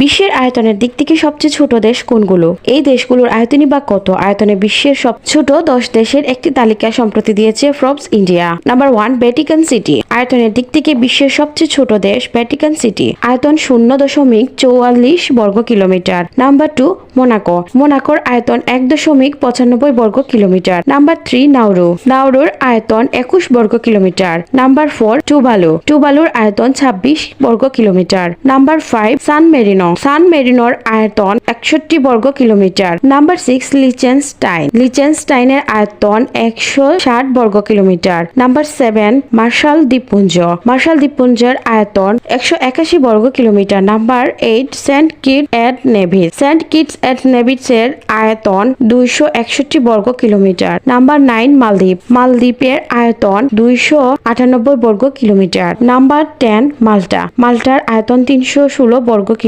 বিশ্বের আয়তনের দিক থেকে সবচেয়ে ছোট দেশ কোনগুলো? এই দেশগুলোর আয়তনই বা কত? আয়তনে বিশ্বের সব ছোট 10 দেশের একটি তালিকা সম্প্রতি দিয়েছে Forbes India. Number 1, Vatican city. আয়তনের দিক থেকে বিশ্বের সবচেয়ে ছোট দেশ ভ্যাটিকান সিটি। আয়তন 0.44 বর্গ কিলোমিটার। Number 2, Monaco. মোনাকোর আয়তন 1.95 বর্গ কিলোমিটার। Number 3, Nauru. নাউরুর আয়তন 21 বর্গ কিলোমিটার। Number 4, Tuvalu. টুভালুর আয়তন 26 বর্গ কিলোমিটার। নাম্বার 5, সান মেরিনো। সান মেরিনোর আয়তন 61 বর্গ কিলোমিটার। Number 6, Liechtenstein. লিচেনস্টাইনের আয়তন 160 বর্গ কিলোমিটার। নাম্বার 7, মার্শাল দ্বীপপুঞ্জ। মার্শাল দ্বীপপুঞ্জের আয়তন 181 বর্গ kilometre. Number 8, Saint Kitts and Nevis. Saint Kitts and নেভিসের আয়তন 261 বর্গ কিলোমিটার। নাম্বার 9, মালদ্বীপ। মালদ্বীপের আয়তন 298 বর্গ কিলোমিটার। নাম্বার 10, মাল্টা। মাল্টার আয়তন 316 বর্গ কিলোমিটার।